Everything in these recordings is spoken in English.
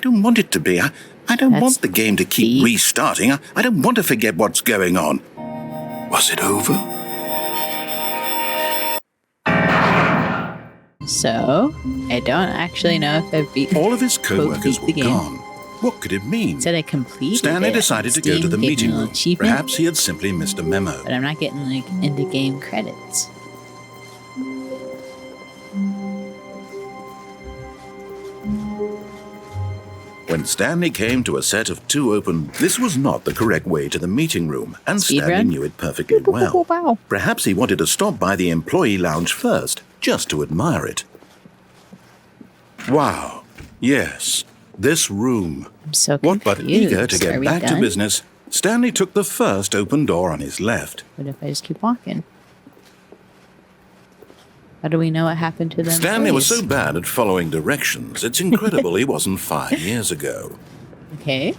don't want it to be. I don't want the game to keep restarting. I don't want to forget what's going on. Was it over? So, I don't actually know if I've beaten. All of his co-workers were gone. What could it mean? Said I completed Stanley it. decided to go to the meeting room. Achievement, Perhaps he had simply missed a memo. but I'm not getting like into game credits. When Stanley came to a set of 2 open, this was not the correct way to the meeting room, and Stanley knew it perfectly well. Perhaps he wanted to stop by the employee lounge first, just to admire it. Wow. Yes, this room. I'm so What confused. but eager to Are get we back to done? business, Stanley took the first open door on his left. What if I just keep walking? How do we know what happened to them? Stanley was so bad at following directions, it's incredible he wasn't 5 years ago. Okay.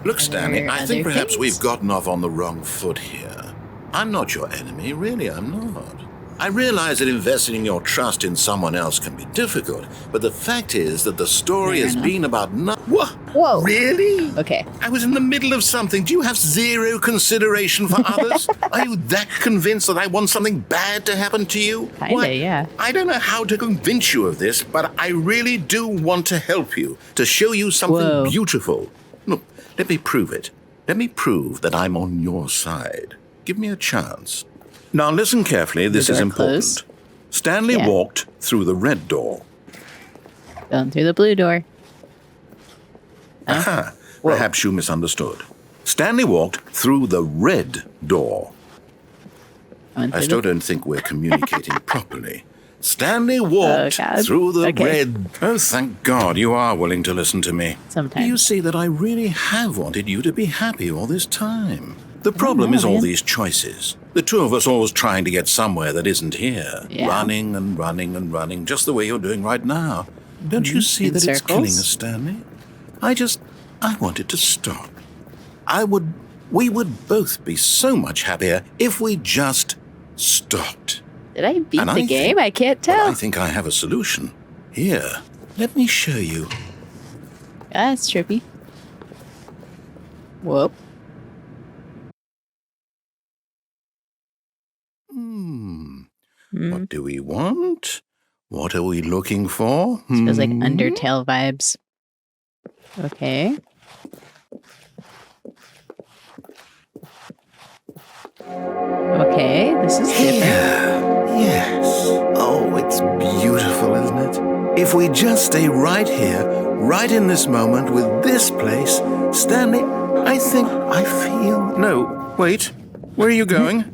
Look, Stanley, I think other perhaps things? we've gotten off on the wrong foot here. I'm not your enemy, really, I'm not. I realize that investing your trust in someone else can be difficult, but the fact is that the story has been about What? Whoa. Really? Okay. I was in the middle of something. Do you have zero consideration for others? Are you that convinced that I want something bad to happen to you? Kinda, yeah. I don't know how to convince you of this, but I really do want to help you, to show you something beautiful. Look, let me prove it. Let me prove that I'm on your side. Give me a chance. Now listen carefully, this is important. Closed? Stanley walked through the red door. Going through the blue door. Aha, perhaps you misunderstood. Stanley walked through the red door. I still don't think we're communicating properly. Stanley walked through the red... Oh, thank God you are willing to listen to me. Sometimes. Do you see that I really have wanted you to be happy all this time? The problem is all these choices. The two of us always trying to get somewhere that isn't here. Yeah. Running and running and running, just the way you're doing right now. Don't you see In that it's killing circles? us, Stanley? I want it to stop. We would both be so much happier if we just stopped. Did I beat And the game? I can't Well, tell. I think I have a solution. Here, let me show you. That's trippy. Whoop. What do we want? What are we looking for? Feels like Undertale vibes. Okay. Okay, this is different. Yes. Oh, it's beautiful, isn't it? If we just stay right here, right in this moment with this place, Stanley, I feel... No, wait. Where are you going?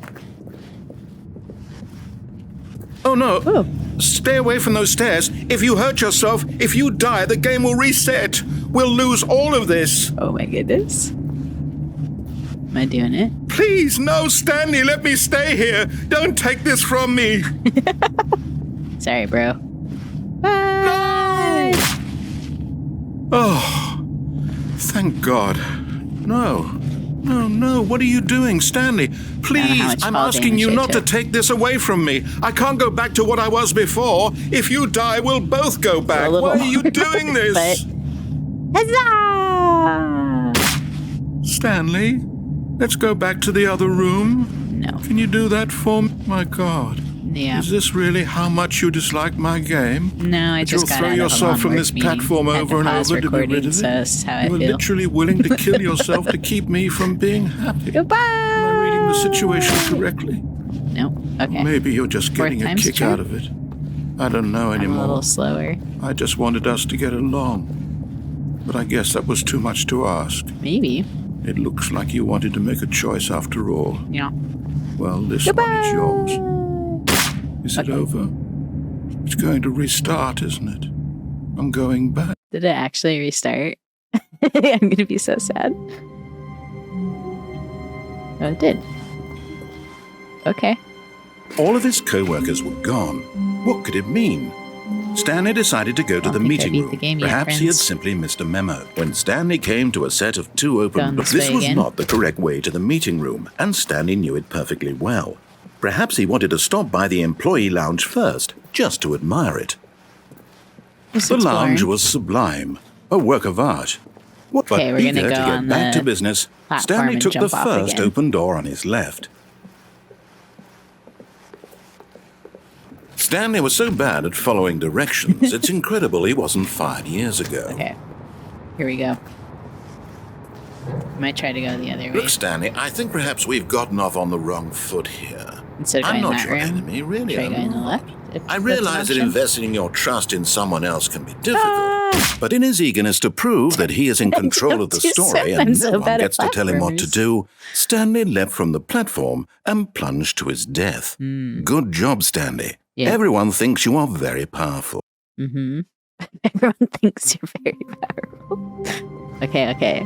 Oh, no. Oh. Stay away from those stairs. If you hurt yourself, if you die, the game will reset. We'll lose all of this. Oh my goodness. Am I doing it? Please, no, Stanley, let me stay here. Don't take this from me. Sorry, bro. Bye. Oh, thank God. No. What are you doing, Stanley? Please, I'm asking you not to take this away from me. I can't go back to what I was before. If you die, we'll both go back. Why are you doing this? Huzzah! Stanley, let's go back to the other room. No. Can you do that for me? My God. Yeah. Is this really how much you dislike my game? No, I just got You'll throw out of a yourself from long this work meeting. platform Had over and pause over to get rid recording, of so it? that's how I You were feel. literally willing to kill yourself to keep me from being happy. Goodbye. Am I reading the situation correctly? No. Okay. Maybe you're just getting a time's kick charm? out of it. I don't know I'm anymore. a little slower. I just wanted us to get along. But I guess that was too much to ask. Maybe. It looks like you wanted to make a choice after all. Yeah. Well, this one is yours. Is it over? It's going to restart, isn't it? I'm going back. Did it actually restart? I'm going to be so sad. Oh, it did. Okay. All of his co-workers were gone. What could it mean? Stanley decided to go to the meeting room. Perhaps he had simply missed a memo. When Stanley came to a set of 2 open doors, this was not the correct way to the meeting room, and Stanley knew it perfectly well. Perhaps he wanted to stop by the employee lounge first, just to admire it. The lounge was sublime, a work of art. But eager to get back to business, Stanley took the first open door on his left. Stanley was so bad at following directions, it's incredible he wasn't fired years ago. Okay, here we go. Might try to go the other way. Look, Stanley, I think perhaps we've gotten off on the wrong foot here. Instead of I'm going not that your room, enemy, really. try going the left. I realize that investing your trust in someone else can be difficult, but in his eagerness to prove that he is in control of the story and no one gets to tell him what to do, Stanley leapt from the platform and plunged to his death. Good job, Stanley. Yeah. Everyone thinks you are very powerful. Mm-hmm. Everyone thinks you're very powerful. Okay.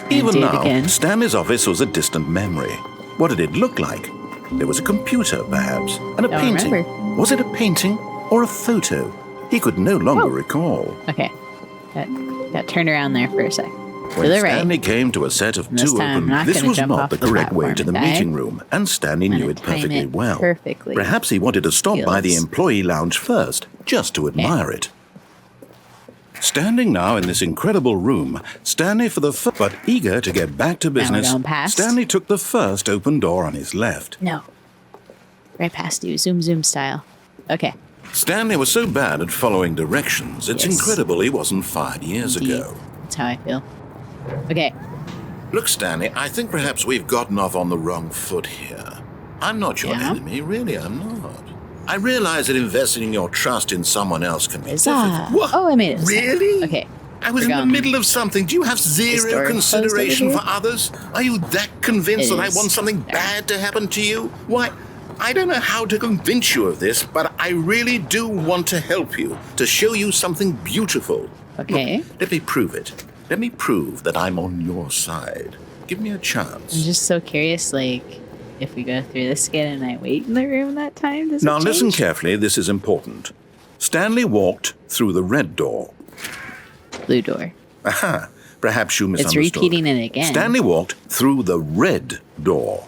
Even now, Stanley's office was a distant memory. What did it look like? There was a computer, perhaps, and a painting. Remember. Was it a painting or a photo? He could no longer recall. Okay. Got turned around there for a sec. When Stanley came to a set of two open, this was not the correct way to the meeting room, and Stanley knew it perfectly well. Perhaps he wanted to stop by the employee lounge first, just to admire it. Standing now in this incredible room, Stanley but eager to get back to business, Stanley took the first open door on his left. No. Right past you, zoom style. Okay. Stanley was so bad at following directions, it's incredible he wasn't fired years ago. That's how I feel. Okay. Look, Stanley, I think perhaps we've gotten off on the wrong foot here. I'm not your enemy, really, I'm not. I realize that investing your trust in someone else can be difficult. What? Oh, I made it. Really? Okay. I was in the middle of something. Do you have zero consideration for others? Are you that convinced that I want something bad to happen to you? Why, I don't know how to convince you of this, but I really do want to help you, to show you something beautiful. Okay. Look, let me prove it. Let me prove that I'm on your side. Give me a chance. I'm just so curious, if we go through this again and I wait in the room that time, does it change? Listen carefully, this is important. Stanley walked through the red door. Blue door. Aha, perhaps you misunderstood. It's repeating it again. Stanley walked through the red door.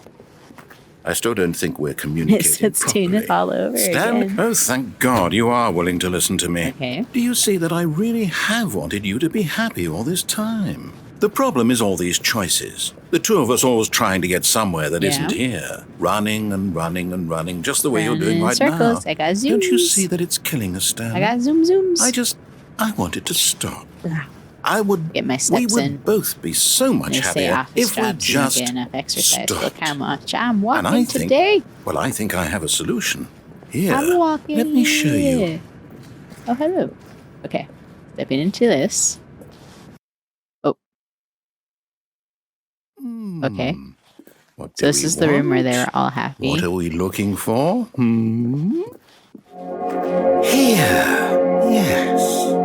I still don't think we're communicating It's doing it all over again. Oh, thank God you are willing to listen to me. Okay. Do you see that I really have wanted you to be happy all this time? The problem is all these choices. The two of us always trying to get somewhere that isn't here. Running and running and running, just the way you're doing right now. I got zooms. Don't you see that it's killing us, Stan? I got zooms. I wanted to stop. Get my steps in. Both be so much happier if we just get enough exercise. stopped. Look how much I'm walking today. Well, I think I have a solution. Here, I'm walking. let me show you. Oh, hello. Okay, stepping into this. Okay. So this is the room where they were all happy. What are we looking for? Here. Yes.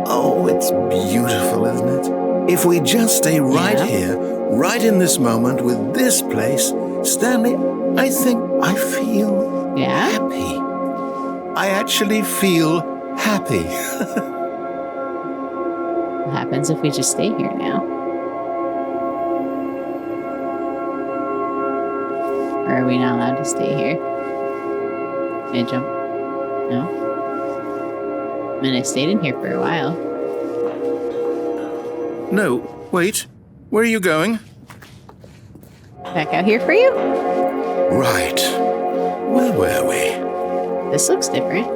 Oh, it's beautiful, isn't it? If we just stay right here, right in this moment with this place, Stanley, I think I feel happy. I actually feel happy. What happens if we just stay here now? Or are we not allowed to stay here? Can I jump? No? I mean, I stayed in here for a while. No, wait. Where are you going? Back out here for you? Right. Where were we? This looks different.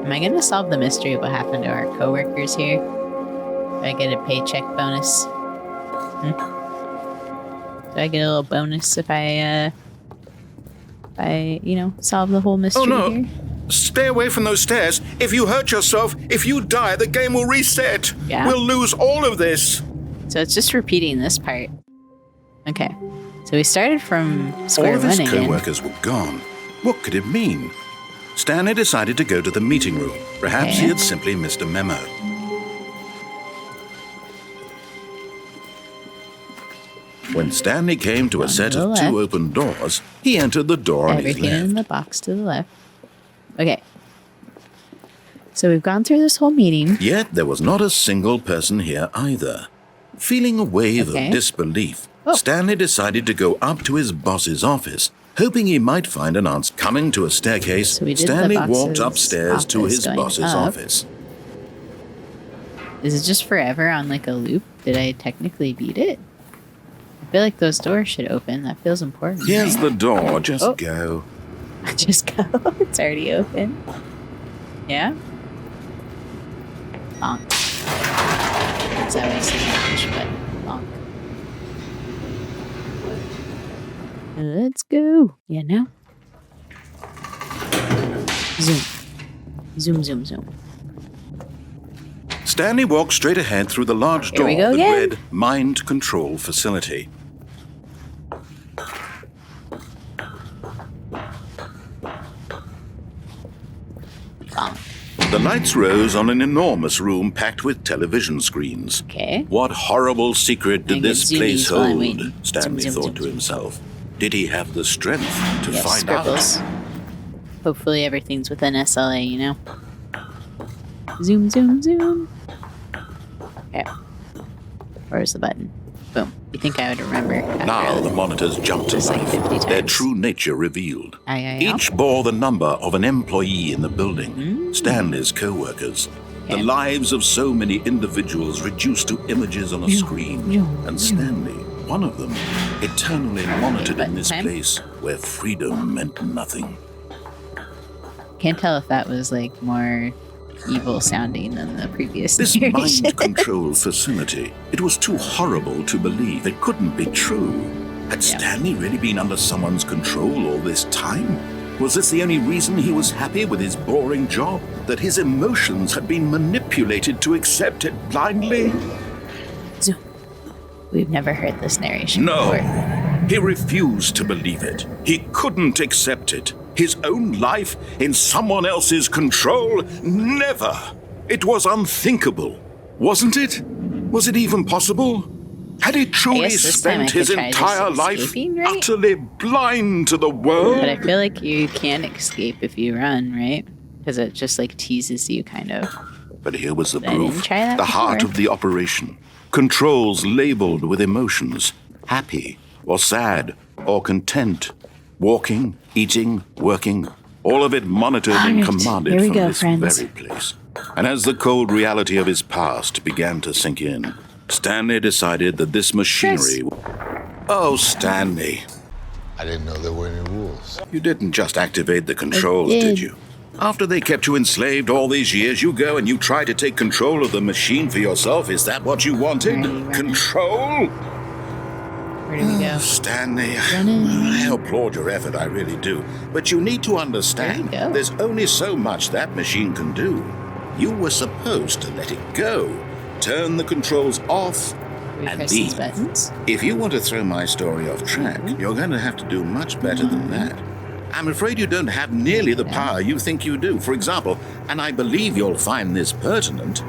Am I going to solve the mystery of what happened to our coworkers here? Do I get a paycheck bonus? Do I get a little bonus if I solve the whole mystery here? Stay away from those stairs. If you hurt yourself, if you die, the game will reset. Yeah. We'll lose all of this. So it's just repeating this part. Okay. So we started from square one again. All of his co-workers were gone. What could it mean? Stanley decided to go to the meeting room. Perhaps he had simply missed a memo. When Stanley came to a set of two open doors, he entered the door on his left. Everything in the box to the left. Okay. So we've gone through this whole meeting. Yet there was not a single person here either. Feeling a wave of disbelief, Stanley decided to go up to his boss's office, hoping he might find an answer. Coming to a staircase, So Stanley walked upstairs to his going boss's up. office. Is it just forever on like a loop? Did I technically beat it? I feel like those doors should open. That feels important. Here's right? the door. Just go. Just go. It's already open. Yeah? Bonk. That's how I say English, but bonk. Let's go. Yeah, now? Zoom. Zoom, zoom, zoom. Stanley walked straight ahead through the large Here door we go that again. read Mind Control Facility. Bonk. The lights rose on an enormous room packed with television screens. Okay. What horrible secret did And get this place zoomies while I'm hold? waiting. Stanley Zoom, zoom, thought zoom, to zoom. himself. Did he have the strength to Yes, find scribbles. out? Hopefully everything's within SLA, you know? Zoom, zoom, zoom. Okay. Where's the button? Boom. You think I would remember? after Now the the- monitors jumped to Just like life, 50 their times. true nature revealed. Aye, aye, aye. Each bore the number of an employee in the building, Stanley's co-workers. The Okay. lives of so many individuals reduced to images on a screen. And Stanley, one of them, eternally monitored in this Time. place where freedom meant nothing. Can't tell if that was like more evil sounding than the previous This narration. mind control facility, it was too horrible to believe. It couldn't be true. Had Yeah. Stanley really been under someone's control all this time? Was this the only reason he was happy with his boring job? That his emotions had been manipulated to accept it blindly? Zoom. We've never heard this narration No. before. He refused to believe it. He couldn't accept it. His own life in someone else's control? Never. It was unthinkable. Wasn't it? Was it even possible? Had he truly guess this time I spent could his try just entire life escaping, right? utterly blind to the world? But I feel like you can escape if you run, right? Because it just like teases you, kind of. But here was the I didn't proof. try that The heart before. of the operation. Controls labeled with emotions. Happy or sad or content. Walking, eating, working. All of it monitored and All right, commanded here we from go, this friends. very place. And as the cold reality of his past began to sink in, Stanley decided that this machinery... Oh, Stanley. I didn't know there were any rules. You didn't just activate the controls, did. did you? After they kept you enslaved all these years, you go and you try to take control of the machine for yourself. Is that what you wanted? Right, right. Control? Where do we go? Stanley, Running. I applaud your effort, I really do. But you need to understand, There you go. there's only so much that machine can do. You were supposed to let it go. Turn the controls off We and press these leave. buttons. If you want to throw my story off track, you're going to have to do much better than that. I'm afraid you don't have nearly the power you think you do. For example, and I believe you'll find this pertinent,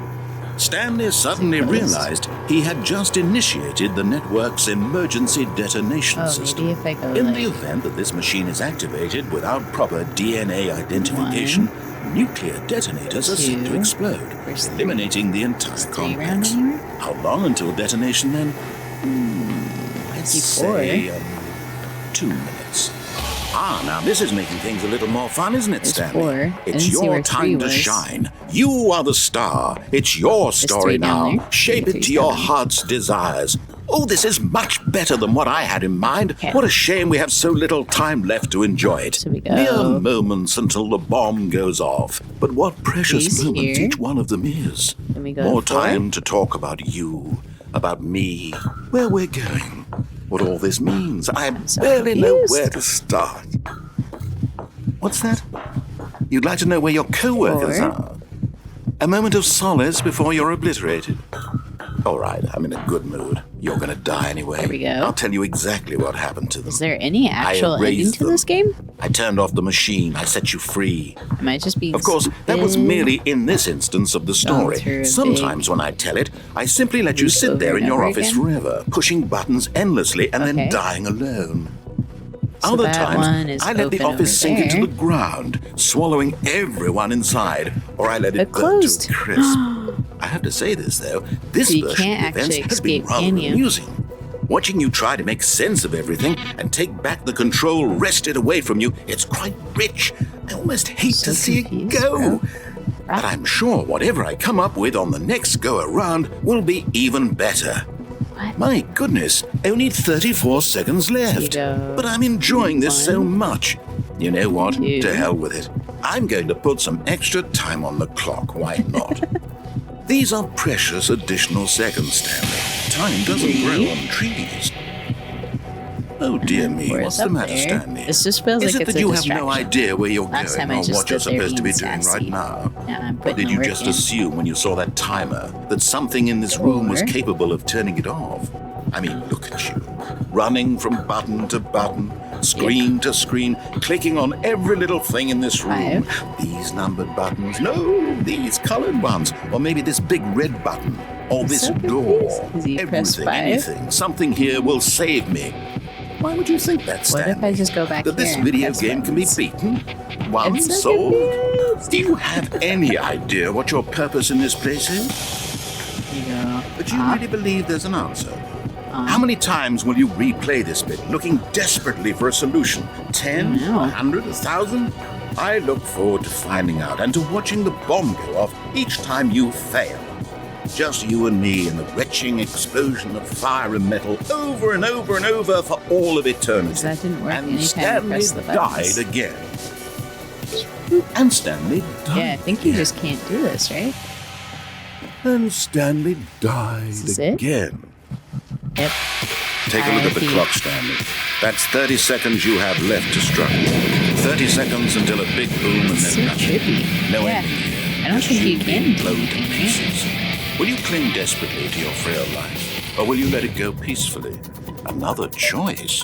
Stanley suddenly realized he had just initiated the network's emergency detonation Oh, system. maybe if I go In like the event that this machine is activated without proper DNA identification, nuclear detonators are set to two, explode, there's three. eliminating the entire three around complex. anywhere? How long until detonation then? Let's say 2 minutes. Ah, now this is making things a little more fun, isn't it, There's Stanley? 4. I It's didn't see your where 3 time to was. shine. You are the star. It's your story 3 down now. there. Shape Maybe it to 3's your down there. heart's desires. Oh, this is much better than what I had in mind. Okay. What a shame we have so little time left to enjoy it. So we go. Mere moments until the bomb goes off. But what precious These moments here. each one of them is. Then we go More to 4. time to talk about you, about me, where we're going, what all this means. I so barely know confused. where to start. What's that? You'd like to know where your co-workers 4. are? A moment of solace before you're obliterated. All right, I'm in a good mood. You're gonna die anyway. There we go. I'll tell you exactly what happened to them. Is there any actual ending erased to this them. game? I turned off the machine. I set you free. Am I just being Of course, that was stupid? merely in this instance of the through story. a Sometimes when I tell it, I simply let you loop sit there over in and your over office again? forever, pushing buttons endlessly and Okay. then dying alone. So Other that one times, is I let the open office over sink into there. the ground, swallowing everyone inside, or I let it It burn closed. to a crisp. I have to say this, though. This So you version can't of events actually has been escape, rather can you? amusing. Watching you try to make sense of everything and take back the control wrested away from you, it's quite rich. I almost hate to see it go. But I'm sure whatever I come up with on the next go around will be even better. What? My goodness, only 34 seconds left. But I'm enjoying this so much. You know what? To hell with it. I'm going to put some extra time on the clock. Why not? These are precious additional seconds, Stanley. Time doesn't grow on trees. Oh dear me, what's the matter, Stanley? This just feels Is like it it's that you a have no idea where you're Last going time I or just what you're stood there supposed to be being doing right sassy. now? Now I'm Or putting did the you work just in. assume when you saw that timer that something in this room was Or- capable of turning it off? I mean, look at you. Running from button to button, screen to screen, clicking on every little thing in this room. These numbered buttons, no, these colored ones. Or maybe this big red button. Or this so door. confused. 'Cause you press Everything, 5. anything. Something here will save me. Why would you think that, What Stanley? if I just go back That here this and video press game can be buttons? beaten? Won, I'm so solved? confused. Do you have any idea what your purpose in this place is? You go, But do you really believe there's an answer? How many times will you replay this bit, looking desperately for a solution? 10? I don't know. 100? 1,000? I look forward to finding out and to watching the bomb go off each time you fail. Just you and me and the retching explosion of fire and metal over and over and over for all of eternity. That didn't work And anytime I Stanley pressed the buttons. died again. And Stanley died. Yeah, I think you just can't do this, right? And Stanley died This is it? again. Yep. Take a look at the R.I.P. clock, Stanley. That's 30 seconds you have left to struggle. 30 seconds until a big boom and It's then so nothing. trippy. No Yeah. ending here. I don't think you can do blown to anything, right? pieces. Will you cling desperately to your frail life, or will you let it go peacefully? Another choice.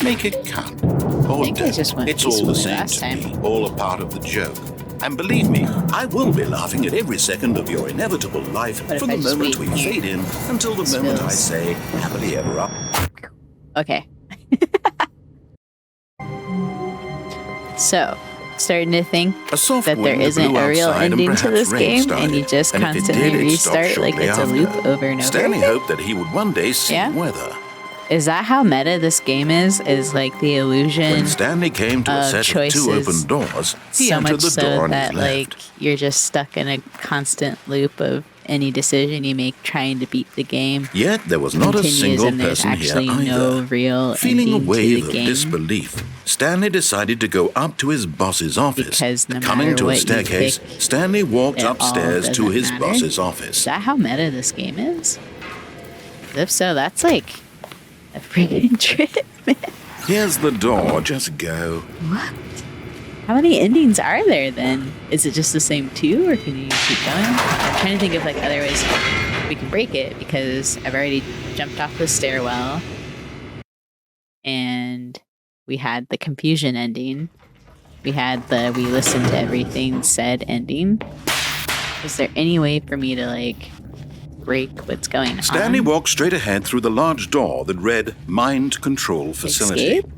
Make it count. Or think I don't. just went It's all the peacefully same last to time. me, all a part of the joke. And believe me, I will be laughing at every second of your inevitable life What if from I the just moment we wait here? fade in until the This moment I feels- say happily ever after. Okay. So, starting to think A soft that there wind isn't blew a real outside and ending to perhaps this rain game, started. and you just And if it constantly did, it stopped restart like shortly it's a after. loop over and over. Stanley hoped that he would one day see Yeah? weather. Is that how meta this game is? Is like the illusion When Stanley came to a of set of choices two open doors, he so entered much the so door on that his left. like you're just stuck in a constant loop of any decision you make trying to beat the game Yet there was not a continues, single and there's person here actually either. no real Feeling a ending to wave the of game. disbelief, Stanley decided to go up to his boss's office. Because no Coming matter to a what you staircase, pick, Stanley walked it all upstairs to doesn't his matter. boss's office. Is that how meta this game is? If so, that's like a freaking trip, man. Here's the door, just go. What? How many endings are there then? Is it just the same two, or can you keep going? I'm trying to think of like other ways we can break it, because I've already jumped off the stairwell and we had the confusion ending. We had the we listened to everything said ending. Is there any way for me to like break what's going Stanley on? walked straight ahead through the large door that read Mind Control Facility. Escape?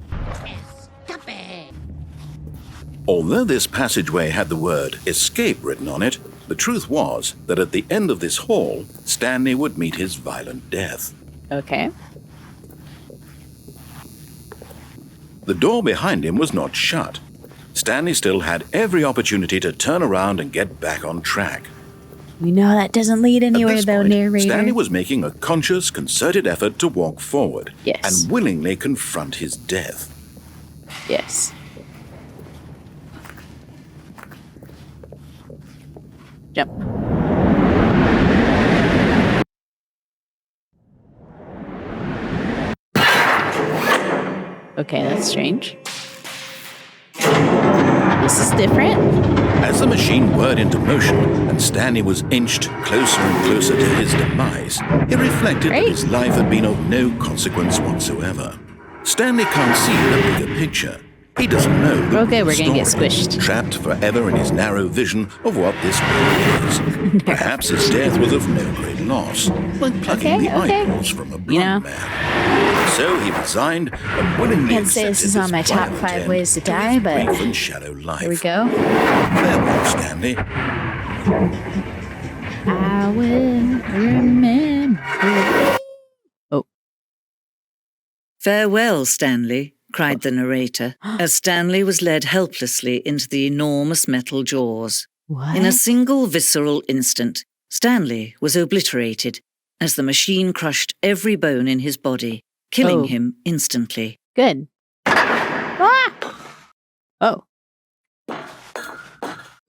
Although this passageway had the word escape written on it, the truth was that at the end of this hall, Stanley would meet his violent death. Okay. The door behind him was not shut. Stanley still had every opportunity to turn around and get back on track. We know that doesn't lead At anywhere this though, point, narrator. Stanley was making a conscious, concerted effort to walk forward Yes. and willingly confront his death. Yes. Jump. Okay, that's strange. This is different. As the machine whirred into motion and Stanley was inched closer and closer to his demise, it reflected that Right. his life had been of no consequence whatsoever. Stanley can't see the bigger picture. He doesn't know the Okay, we're gonna get story, squished. trapped forever in his narrow vision of what this world is. Perhaps his death was of no great loss, like plucking the Okay. eyeballs from a blind You know. man. So he resigned and willingly Can't say this accepted is on my top violent 5 end ways to his die, but brief and shallow life. here we go. Farewell, Stanley. I will remember. "Farewell, Stanley," cried the narrator, as Stanley was led helplessly into the enormous metal jaws. What? In a single visceral instant, Stanley was obliterated as the machine crushed every bone in his body, killing him instantly. Good. Ah! Oh.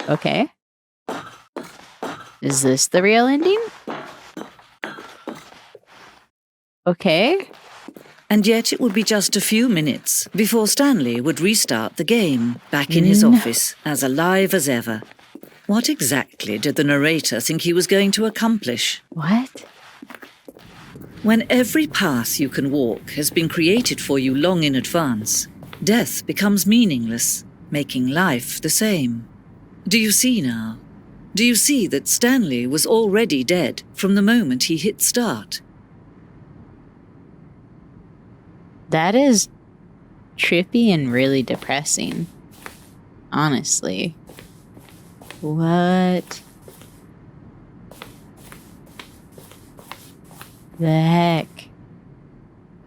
Okay. Is this the real ending? Okay. And yet it would be just a few minutes before Stanley would restart the game, back in his office, as alive as ever. What exactly did the narrator think he was going to accomplish? What? When every path you can walk has been created for you long in advance, death becomes meaningless, making life the same. Do you see now? Do you see that Stanley was already dead from the moment he hit start? That is trippy and really depressing. Honestly. What the heck?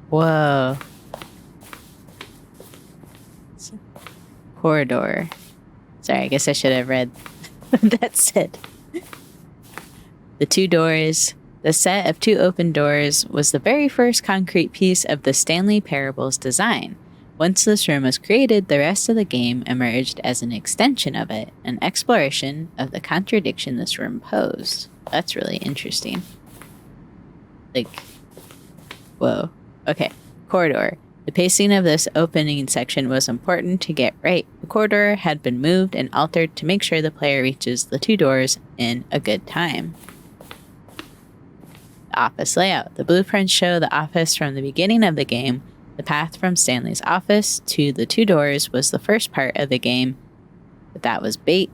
Whoa. Corridor. Sorry, I guess I should have read what that said. The two doors. The set of two open doors was the very first concrete piece of the Stanley Parable's design. Once this room was created, the rest of the game emerged as an extension of it, an exploration of the contradiction this room posed. That's really interesting. Like, whoa. Okay, corridor. The pacing of this opening section was important to get right. The corridor had been moved and altered to make sure the player reaches the two doors in a good time. The office layout. The blueprints show the office from the beginning of the game. The path from Stanley's office to the two doors was the first part of the game, but that was bait.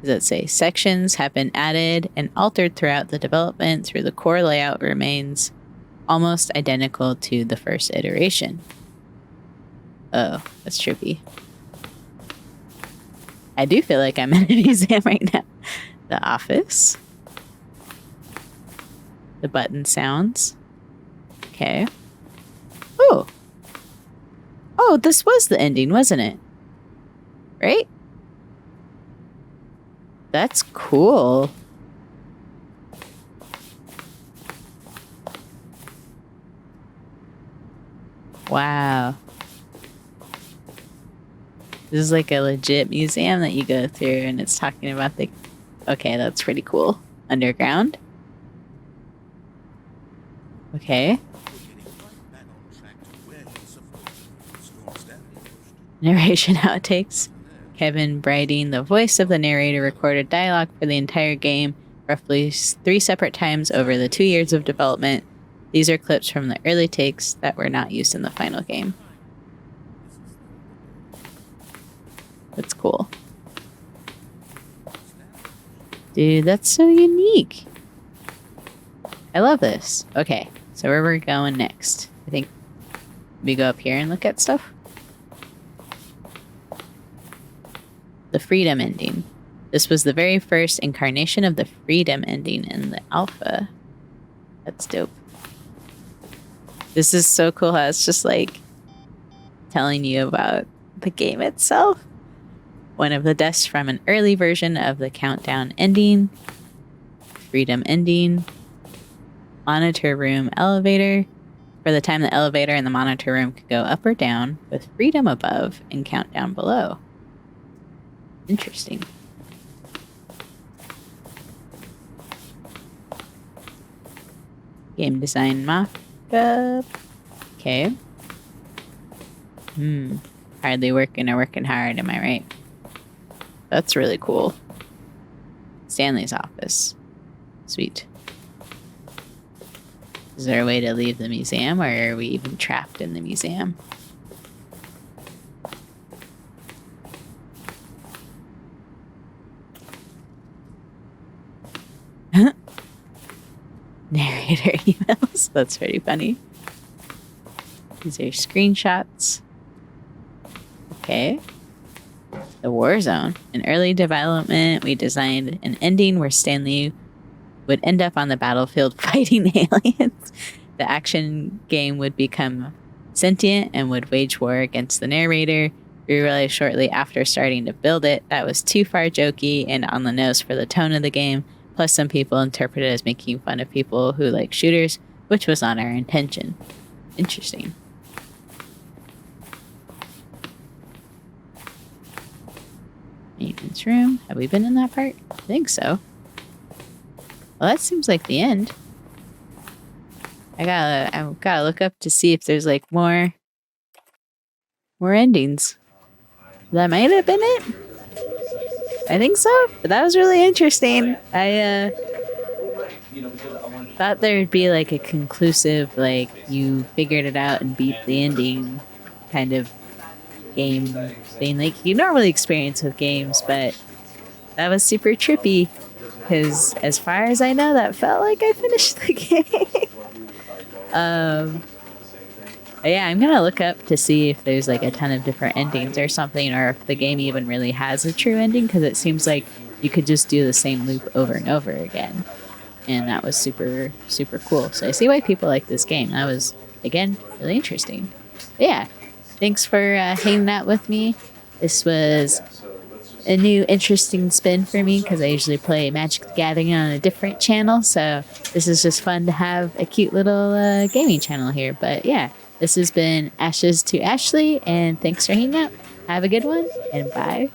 Does it say sections have been added and altered throughout the development through the core layout remains almost identical to the first iteration. Oh, that's trippy. I do feel like I'm in a museum right now. The office. The button sounds. Okay. Oh. Oh, this was the ending, wasn't it? Right? That's cool. Wow. This is like a legit museum that you go through and it's talking about the... Okay, that's pretty cool. Underground. Okay. Narration outtakes. Kevin Briding, the voice of the narrator, recorded dialogue for the entire game, roughly 3 separate times over the 2 years of development. These are clips from the early takes that were not used in the final game. That's cool. Dude, that's so unique. I love this. Okay, so where we're going next? I think we go up here and look at stuff. The freedom ending. This was the very first incarnation of the freedom ending in the alpha. That's dope. This is so cool how it's just like telling you about the game itself. One of the deaths from an early version of the countdown ending. Freedom ending. Monitor room elevator. For the time the elevator and the monitor room could go up or down, with freedom above and countdown below. Interesting. Game design mock-up. Okay. Hardly working or working hard, am I right? That's really cool. Stanley's office. Sweet. Is there a way to leave the museum, or are we even trapped in the museum? Narrator emails. That's pretty funny. These are screenshots. Okay. The war zone. In early development, we designed an ending where Stanley would end up on the battlefield fighting aliens. The action game would become sentient and would wage war against the narrator. We realized shortly after starting to build it that was too far jokey and on the nose for the tone of the game. Plus, some people interpret it as making fun of people who like shooters, which was not our intention. Interesting. Maintenance room. Have we been in that part? I think so. Well, that seems like the end. I gotta look up to see if there's like more endings. That might have been it. I think so. But that was really interesting. I thought there'd be like a conclusive, like you figured it out and beat the ending kind of game thing like you normally experience with games, but that was super trippy because as far as I know, that felt like I finished the game. Yeah, I'm gonna look up to see if there's like a ton of different endings or something, or if the game even really has a true ending, because it seems like you could just do the same loop over and over again, and that was super cool. So I see why people like this game. That was, again, really interesting. But yeah, thanks for hanging out with me. This was a new interesting spin for me because I usually play Magic the Gathering on a different channel, so this is just fun to have a cute little gaming channel here. But yeah, this has been Ashes to Ashley, and thanks for hanging out. Have a good one, and bye.